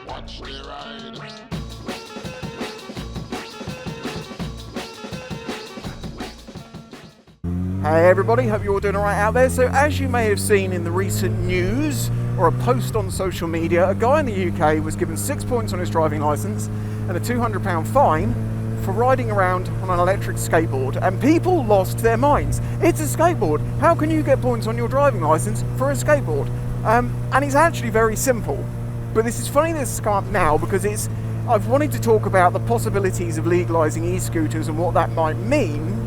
Watch the ride. Hey everybody, hope you're all doing alright out there. So as you may have seen in the recent news or a post on social media, a guy in the UK was given 6 points on his driving licence and a £200 fine for riding around on an electric skateboard, and people lost their minds. It's a skateboard. How can you get points on your driving licence for a skateboard? And it's actually very simple. But this is funny this has come up now because I've wanted to talk about the possibilities of legalising e-scooters and what that might mean.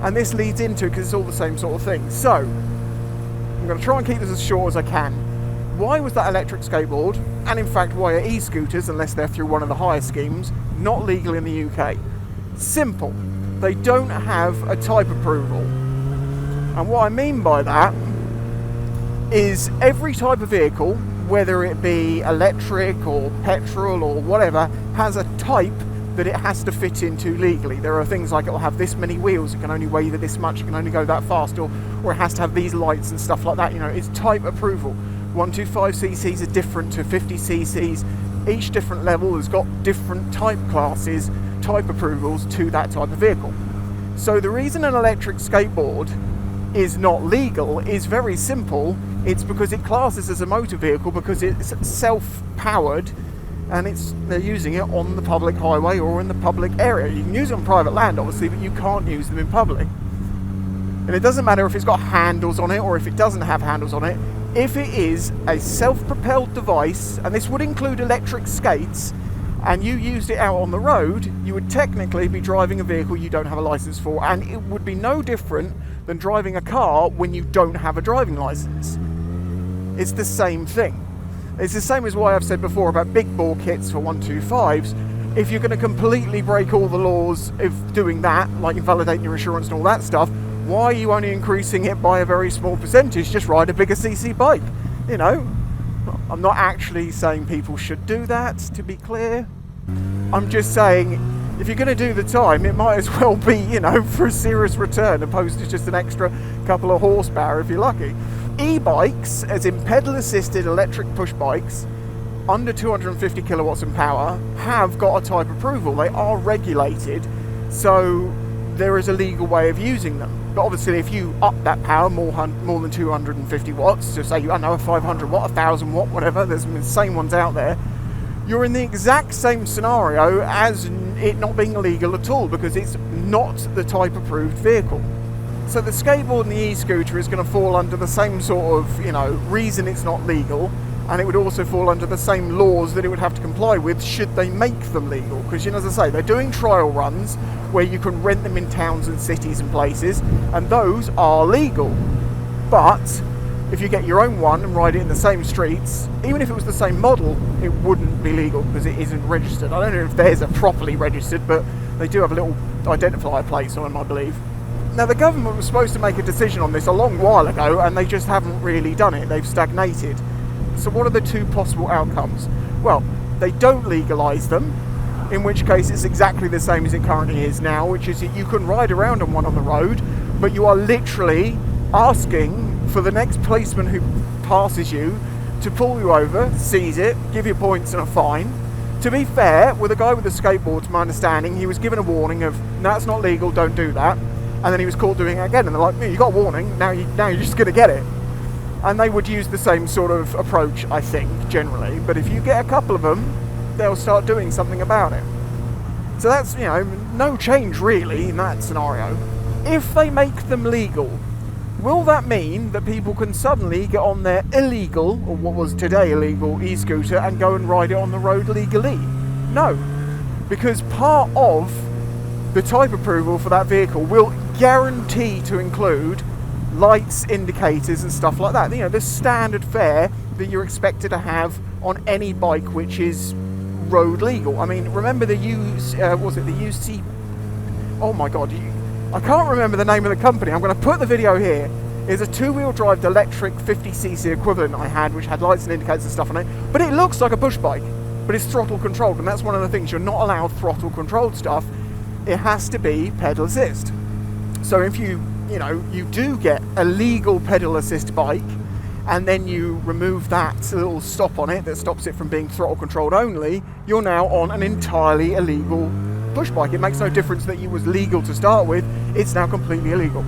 And this leads into it because it's all the same sort of thing. So, I'm going to try and keep this as short as I can. Why was that electric skateboard, and in fact why are e-scooters, unless they're through one of the higher schemes, not legal in the UK? Simple. They don't have a type approval. And what I mean by that is every type of vehicle, whether it be electric or petrol or whatever, has a type that it has to fit into legally. There are things like it will have this many wheels, it can only weigh this much, it can only go that fast, or it has to have these lights and stuff like that. You know, it's type approval. 125cc's are different to 50cc's. Each different level has got different type classes, type approvals to that type of vehicle. So the reason an electric skateboard is not legal is very simple. It's because it classes as a motor vehicle because it's self-powered and they're using it on the public highway or in the public area. You can use it on private land, obviously, but you can't use them in public. And it doesn't matter if it's got handles on it or if it doesn't have handles on it. If it is a self-propelled device, and this would include electric skates, and you used it out on the road, you would technically be driving a vehicle you don't have a license for, and it would be no different than driving a car when you don't have a driving license. It's the same thing. It's the same as why I've said before about big bore kits for 125s. If you're going to completely break all the laws of doing that, like invalidating your insurance and all that stuff, why are you only increasing it by a very small percentage? Just ride a bigger CC bike. You know, I'm not actually saying people should do that, to be clear. I'm just saying, if you're going to do the time, it might as well be, you know, for a serious return, opposed to just an extra couple of horsepower if you're lucky. E-bikes, as in pedal-assisted electric push bikes, under 250 kilowatts in power, have got a type approval. They are regulated, so there is a legal way of using them. But obviously, if you up that power more than 250 watts, so say, I know, a 500 watt, 1000 watt, whatever, there's some insane ones out there, you're in the exact same scenario as it not being illegal at all, because it's not the type approved vehicle. So the skateboard and the e-scooter is going to fall under the same sort of, you know, reason it's not legal, and it would also fall under the same laws that it would have to comply with should they make them legal. Because, you know, as I say, they're doing trial runs where you can rent them in towns and cities and places, and those are legal. But if you get your own one and ride it in the same streets, even if it was the same model, it wouldn't be legal because it isn't registered. I don't know if theirs are properly registered, but they do have a little identifier plates on them, I believe. Now, the government was supposed to make a decision on this a long while ago, and they just haven't really done it. They've stagnated. So what are the two possible outcomes? Well, they don't legalise them, in which case it's exactly the same as it currently is now, which is that you can ride around on one on the road, but you are literally asking for the next policeman who passes you to pull you over, seize it, give you points and a fine. To be fair, with a guy with a skateboard, to my understanding, he was given a warning of, that's not legal, don't do that. And then he was caught doing it again, and they're like, you got a warning, now you're just going to get it. And they would use the same sort of approach, I think, generally. But if you get a couple of them, they'll start doing something about it. So that's, you know, no change really in that scenario. If they make them legal, will that mean that people can suddenly get on their illegal, or what was today illegal, e-scooter and go and ride it on the road legally? No. Because part of the type approval for that vehicle will guarantee to include lights, indicators and stuff like that. You know, the standard fare that you're expected to have on any bike which is road legal. I mean, remember the UC... Oh my god, I can't remember the name of the company. I'm going to put the video here. It's a two-wheel drive electric 50cc equivalent I had, which had lights and indicators and stuff on it. But it looks like a push bike, but it's throttle controlled, and that's one of the things. You're not allowed throttle controlled stuff. It has to be pedal assist. So if you do get a legal pedal assist bike and then you remove that little stop on it that stops it from being throttle controlled only, you're now on an entirely illegal push bike. It makes no difference that it was legal to start with, it's now completely illegal.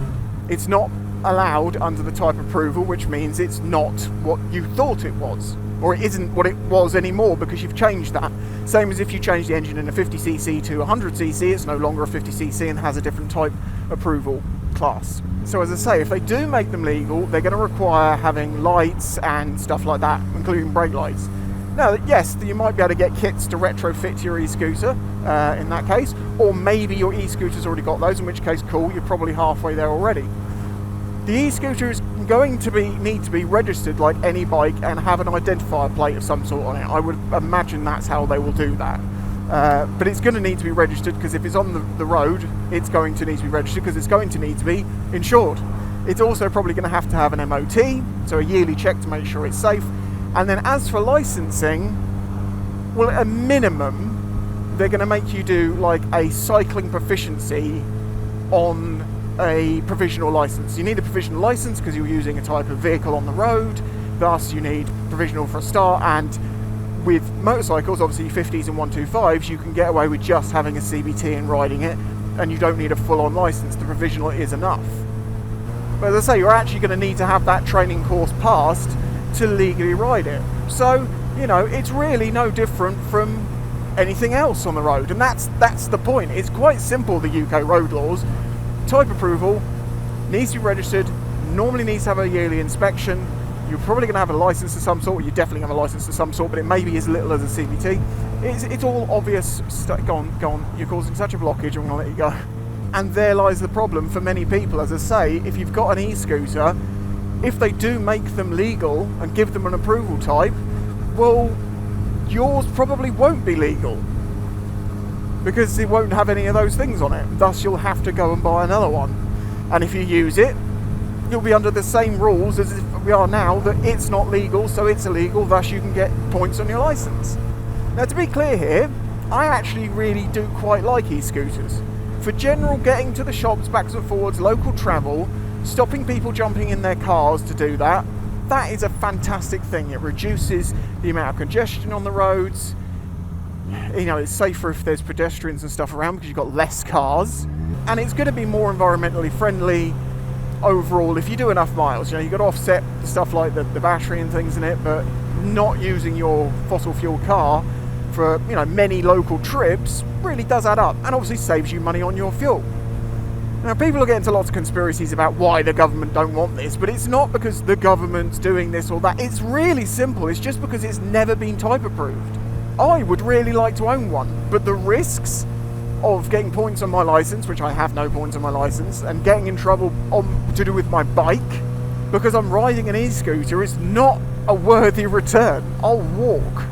It's not allowed under the type approval, which means it's not what you thought it was, or it isn't what it was anymore because you've changed that. Same as if you change the engine in a 50cc to 100cc, it's no longer a 50cc and has a different type approval class. So as I say, if they do make them legal, they're going to require having lights and stuff like that, including brake lights. Now, yes, you might be able to get kits to retrofit to your e-scooter in that case, or maybe your e-scooter's already got those, in which case, cool, you're probably halfway there already. The e-scooter is going to need to be registered like any bike and have an identifier plate of some sort on it. I would imagine that's how they will do that. But it's going to need to be registered, because if it's on the road, it's going to need to be registered, because it's going to need to be insured. It's also probably going to have an MOT, so a yearly check to make sure it's safe. And then as for licensing, well, at a minimum, they're going to make you do like a cycling proficiency on a provisional license. You need a provisional license because you're using a type of vehicle on the road, thus you need provisional for a start. And with motorcycles, obviously 50s and 125s, you can get away with just having a CBT and riding it, and you don't need a full-on license. The provisional is enough. But as I say, you're actually going to need to have that training course passed to legally ride it. So, you know, it's really no different from anything else on the road, and that's the point. It's quite simple, the UK road laws. Type approval, needs to be registered, normally needs to have a yearly inspection. You're probably going to have a license of some sort, or you definitely have a license of some sort, but it may be as little as a CVT. It's all obvious. Go on, you're causing such a blockage, I'm going to let you go. And there lies the problem for many people. As I say, if you've got an e-scooter, if they do make them legal and give them an approval type, well, yours probably won't be legal, because it won't have any of those things on it. Thus, you'll have to go and buy another one. And if you use it, you'll be under the same rules as if we are now, that it's not legal, so it's illegal, thus you can get points on your license. Now, to be clear here, I actually really do quite like e-scooters. For general getting to the shops, backwards and forwards, local travel, stopping people jumping in their cars to do that, that is a fantastic thing. It reduces the amount of congestion on the roads. You know, it's safer if there's pedestrians and stuff around because you've got less cars, and it's going to be more environmentally friendly overall if you do enough miles. You know, you've got to offset the stuff like the battery and things in it, but not using your fossil fuel car for, you know, many local trips really does add up, and obviously saves you money on your fuel. Now, people are getting into lots of conspiracies about why the government don't want this, but it's not because the government's doing this or that. It's really simple. It's just because it's never been type approved. I would really like to own one, but the risks of getting points on my license, which I have no points on my license, and getting in trouble to do with my bike because I'm riding an e-scooter is not a worthy return. I'll walk.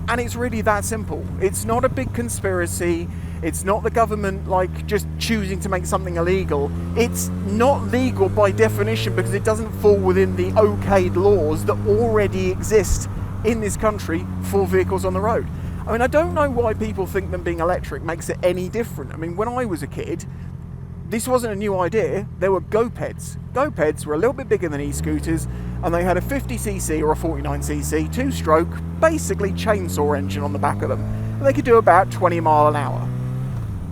And it's really that simple. It's not a big conspiracy. It's not the government like just choosing to make something illegal. It's not legal by definition because it doesn't fall within the okayed laws that already exist in this country for vehicles on the road. I mean, I don't know why people think them being electric makes it any different. I mean, when I was a kid, this wasn't a new idea. There were go-peds. Go-peds were a little bit bigger than e-scooters, and they had a 50cc or a 49cc two-stroke, basically chainsaw engine on the back of them. And they could do about 20 miles an hour.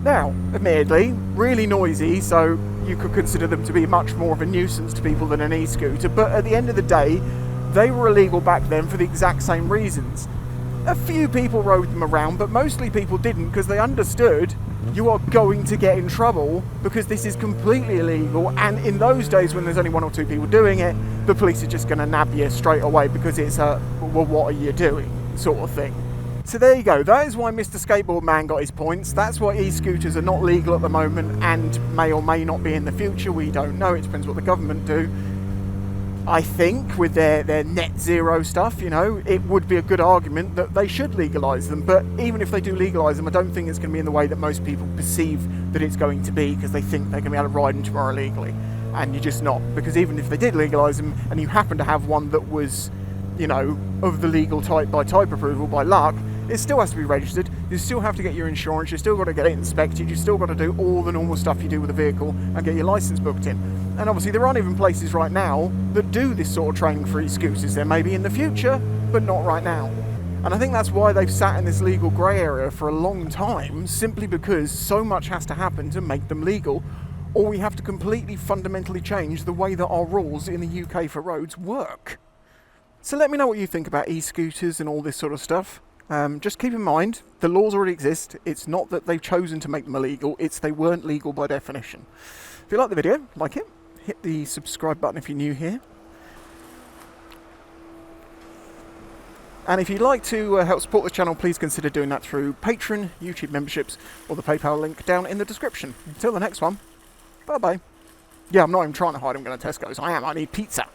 Now, admittedly, really noisy, so you could consider them to be much more of a nuisance to people than an e-scooter, but at the end of the day, they were illegal back then for the exact same reasons. A few people rode them around, but mostly people didn't because they understood you are going to get in trouble because this is completely illegal, and in those days when there's only one or two people doing it, the police are just going to nab you straight away because it's a, well, what are you doing sort of thing. So there you go, that is why Mr. Skateboard Man got his points. That's why e-scooters are not legal at the moment and may or may not be in the future, we don't know, it depends what the government do. I think with their net zero stuff, you know, it would be a good argument that they should legalise them. But even if they do legalise them, I don't think it's going to be in the way that most people perceive that it's going to be, because they think they're going to be able to ride them tomorrow legally. And you're just not. Because even if they did legalise them and you happen to have one that was, you know, of the legal type by type approval, by luck, it still has to be registered. You still have to get your insurance. You still got to get it inspected. You still got to do all the normal stuff you do with a vehicle and get your licence booked in. And obviously there aren't even places right now that do this sort of training for e-scooters. There may be in the future, but not right now. And I think that's why they've sat in this legal grey area for a long time, simply because so much has to happen to make them legal, or we have to completely fundamentally change the way that our rules in the UK for roads work. So let me know what you think about e-scooters and all this sort of stuff. Just keep in mind, the laws already exist. It's not that they've chosen to make them illegal, it's they weren't legal by definition. If you like the video, like it, hit the subscribe button if you're new here. And if you'd like to help support the channel, please consider doing that through Patreon, YouTube memberships, or the PayPal link down in the description. Until the next one, bye-bye. Yeah, I'm not even trying to hide, I'm going to Tesco's. I need pizza.